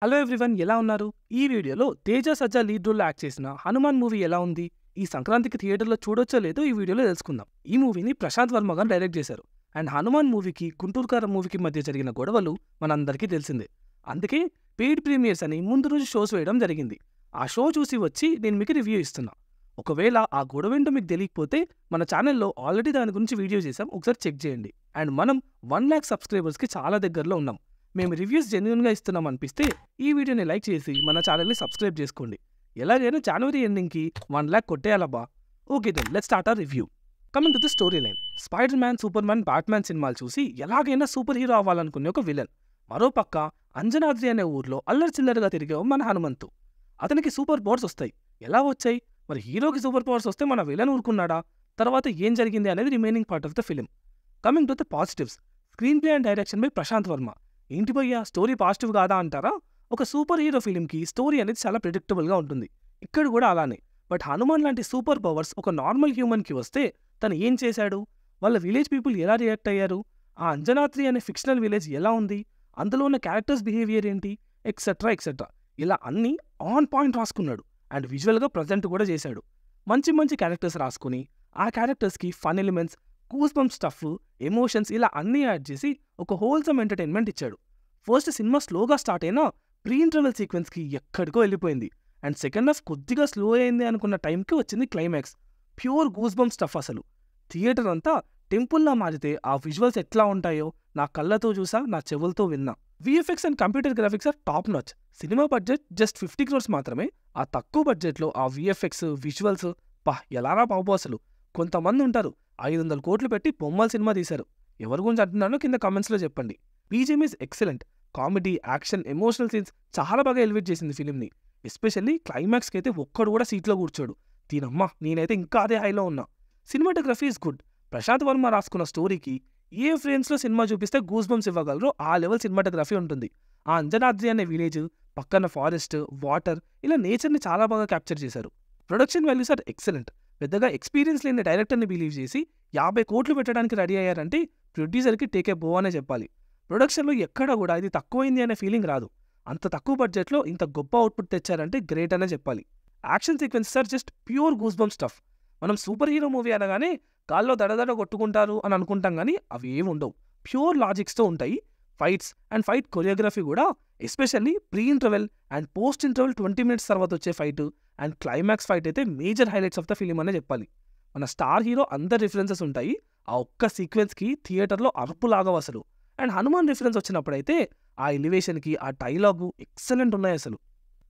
Hello everyone, ఎలా ఉన్నారు? ఈ వీడియోలో తేజ సజ్జా లీడ్ రోల్లో యాక్ట్ చేసిన హనుమాన్ మూవీ ఎలా ఉంది, ఈ సంక్రాంతికి థియేటర్లో చూడొచ్చో లేదో ఈ వీడియోలో తెలుసుకుందాం. ఈ మూవీని ప్రశాంత్ వర్మ గారు డైరెక్ట్ చేశారు. అండ్ హనుమాన్ మూవీకి గుంటూరు కారం మూవీకి మధ్య జరిగిన గొడవలు మనందరికీ తెలిసిందే. అందుకే పెయిడ్ ప్రీమియర్స్ అని ముందు రోజు షోస్ వేయడం జరిగింది. ఆ షో చూసి వచ్చి నేను మీకు రివ్యూ ఇస్తున్నా. ఒకవేళ ఆ గొడవేంటో మీకు తెలియకపోతే మన ఛానల్లో ఆల్రెడీ దాని గురించి వీడియో చేసాం, ఒకసారి చెక్ చేయండి. అండ్ మనం 1,00,000 సబ్స్క్రైబర్స్కి చాలా దగ్గరలో ఉన్నాం. మేము రివ్యూస్ జెన్యూన్గా ఇస్తున్నాం అనిపిస్తే ఈ వీడియోని లైక్ చేసి మన ఛానల్ని సబ్స్క్రైబ్ చేసుకోండి. ఎలాగైనా జనవరి ఎండింగ్కి 1,00,000 కొట్టేయాలబ్బా. Okay then let's start our review. Coming to the story line, Spider Man, Superman, Batman సినిమాలు చూసి ఎలాగైనా సూపర్ హీరో అవ్వాలనుకునే ఒక విలన్. మరోపక్క అంజనాద్రి అనే ఊర్లో అల్లరి చిల్లరగా తిరిగే మన హనుమంతు. అతనికి సూపర్ పవర్స్ వస్తాయి. ఎలా వచ్చాయి? మరి హీరోకి సూపర్ పవర్స్ వస్తే మన విలన్ ఊరుకున్నాడా? తర్వాత ఏం జరిగింది అనేది remaining part of the film. Coming to the positives, screenplay and direction by Prashanth Varma. ఏంటి భయ్యా స్టోరీ పాజిటివ్ కాదా అంటారా? ఒక సూపర్ హీరో ఫిలింకి స్టోరీ అనేది చాలా ప్రిడిక్టబుల్గా ఉంటుంది. ఇక్కడ కూడా అలానే. బట్ హనుమాన్ లాంటి సూపర్ పవర్స్ ఒక నార్మల్ హ్యూమన్కి వస్తే తను ఏం చేశాడు? వాళ్ళ విలేజ్ పీపుల్ ఎలా రియాక్ట్ అయ్యారు? ఆ అంజనాద్రి అనే ఫిక్షనల్ విలేజ్ ఎలా ఉంది? అందులో ఉన్న క్యారెక్టర్స్ బిహేవియర్ ఏంటి? Etcetera etcetera. ఇలా అన్నీ ఆన్ పాయింట్ రాసుకున్నాడు. అండ్ విజువల్గా ప్రజెంట్ కూడా చేశాడు. మంచి మంచి క్యారెక్టర్స్ రాసుకుని ఆ క్యారెక్టర్స్కి fun elements, goose bump stuff, emotions ఇలా అన్నీ యాడ్ చేసి ఒక హోల్సమ్ ఎంటర్టైన్మెంట్ ఇచ్చాడు. ఫస్ట్ సినిమా స్లోగా స్టార్ట్ అయినా ప్రీ ఇంటర్వెల్ సీక్వెన్స్కి ఎక్కడికో వెళ్ళిపోయింది. అండ్ సెకండ్ హాఫ్ కొద్దిగా స్లో అయింది అనుకున్న టైంకి వచ్చింది climax. Pure goose bump stuff అసలు. థియేటర్ అంతా టెంపుల్లా మారితే ఆ విజువల్స్ ఎట్లా ఉంటాయో నా కళ్ళతో చూసా, నా చెవులతో విన్నా. VFX and computer graphics are top notch. Cinema budget just 50 crores మాత్రమే. ఆ తక్కువ బడ్జెట్లో ఆ విఎఫ్ఎక్స్ విజువల్స్ ఎలారా పాపు అసలు. కొంతమంది ఉంటారు 500 కోట్లు పెట్టి బొమ్మల సినిమా తీశారు. ఎవరి గురించి అంటున్నానో కింద కామెంట్స్లో చెప్పండి. BGM is excellent. Comedy, action, emotional scenes చాలా బాగా ఎలివేట్ చేసింది ఫిలింని. ఎస్పెషల్లీ క్లైమాక్స్కి అయితే ఒక్కడు కూడా సీట్లో కూర్చోడు. దీనమ్మా, నేనైతే ఇంకా అదే హైలో ఉన్నా. Cinematography is good. Prashanth Varma రాసుకున్న స్టోరీకి ఏ ఫ్రేమ్స్లో సినిమా చూపిస్తే గూస్ బంప్స్ ఇవ్వగలరో ఆ లెవెల్ సినిమాటోగ్రఫీ ఉంటుంది. ఆ అంజనాద్రి అనే విలేజ్, పక్కన ఫారెస్ట్, వాటర్, ఇలా నేచర్ని చాలా బాగా క్యాప్చర్ చేశారు. Production values are excellent. పెద్దగా ఎక్స్పీరియన్స్ లేని డైరెక్టర్ని బిలీవ్ చేసి 50 కోట్లు పెట్టడానికి రెడీ అయ్యారంటే ప్రొడ్యూసర్కి టేకే బో అనే చెప్పాలి. ప్రొడక్షన్లో ఎక్కడా కూడా ఇది తక్కువైంది అనే ఫీలింగ్ రాదు. అంత తక్కువ బడ్జెట్లో ఇంత గొప్ప అవుట్పుట్ తెచ్చారంటే గ్రేట్ అనే చెప్పాలి. Action sequences are just pure goose bump stuff. మనం సూపర్ హీరో మూవీ అనగానే కాల్లో దడదడ కొట్టుకుంటారు అని అనుకుంటాం, కానీ అవి ఏమి ఉండవు. ప్యూర్ లాజిక్స్తో ఉంటాయి. ఫైట్స్ అండ్ ఫైట్ కొరియోగ్రఫీ కూడా, especially pre interval and post interval 20 minutes తర్వాత వచ్చే ఫైట్ అండ్ క్లైమాక్స్ ఫైట్ అయితే major highlights of the film అనే చెప్పాలి. మన స్టార్ హీరో అందరు రిఫరెన్సెస్ ఉంటాయి. ఆ ఒక్క సీక్వెన్స్కి థియేటర్లో అరుపులాగవు అసలు. అండ్ హనుమాన్ రిఫరెన్స్ వచ్చినప్పుడైతే ఆ ఎలివేషన్కి, ఆ డైలాగు ఎక్సలెంట్ ఉన్నాయి అసలు.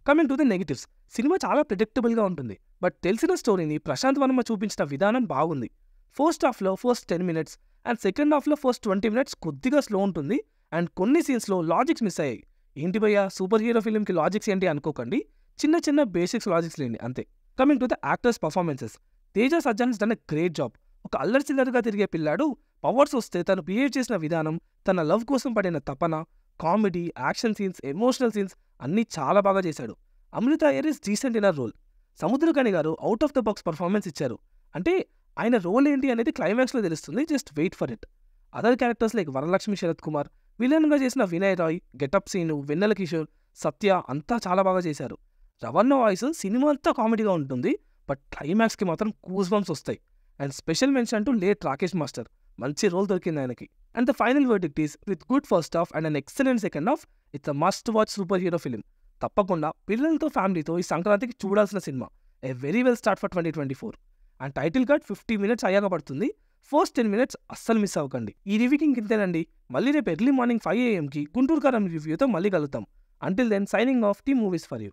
Coming to the negatives, cinema చాలా ప్రిడిక్టబుల్గా ఉంటుంది. బట్ తెలిసిన స్టోరీని ప్రశాంత్ వర్మ చూపించిన విధానం బాగుంది. ఫస్ట్ హాఫ్లో ఫస్ట్ 10 minutes అండ్ సెకండ్ హాఫ్లో ఫస్ట్ 20 minutes కొద్దిగా స్లో ఉంటుంది. అండ్ కొన్ని సీన్స్లో లాజిక్స్ మిస్ అయ్యాయి. ఏంటి భయ్యా సూపర్ హీరో ఫిల్మ్కి లాజిక్స్ ఏంటి అనుకోకండి, చిన్న చిన్న బేసిక్స్ లాజిక్స్ లేండి అంతే. Coming to the actors performances, Teja Sajja has done a great job. ఒక అల్లరి చిల్లరగా తిరిగే పిల్లాడు పవర్స్ వస్తే తను బిహేవ్ చేసిన విధానం, తన లవ్ కోసం పడిన తపన, comedy, action scenes, emotional scenes అన్నీ చాలా బాగా చేశాడు. Amrita Iyer is decent in her role. Samuthirakani గారు out of the box performance ఇచ్చారు. అంటే ఆయన రోల్ ఏంటి అనేది క్లైమాక్స్లో తెలుస్తుంది, just wait for it. Other characters like Varalakshmi Sarath Kumar, విలన్గా చేసిన వినయ్ రాయ్, గెటప్ సీను, వెన్నెల కిషోర్, సత్య అంతా చాలా బాగా చేశారు. రవణ వాయిస్ సినిమా అంతా కామెడీగా ఉంటుంది, బట్ క్లైమాక్స్కి మాత్రం కూస్ బంప్స్ వస్తాయి. And special mention to late Rakesh master, మంచి రోల్ దొరికింది ఆయనకి. And the final verdict is with good first half and an excellent second half, it's a must watch super hero film. తప్పకుండా పిల్లలతో, ఫ్యామిలీతో ఈ సంక్రాంతికి చూడాల్సిన cinema. A very well start for 2024. And title card 50 minutes అయ్యాక పడుతుంది. First 10 minutes అస్సలు miss అవ్వకండి. ఈ రివ్యూకి ఇంతేనండి. మళ్ళీ రేపు early morning 5 AM Guntur Kaaram రివ్యూతో మళ్ళీ కలుగుతాం. Until then signing off T movies for you.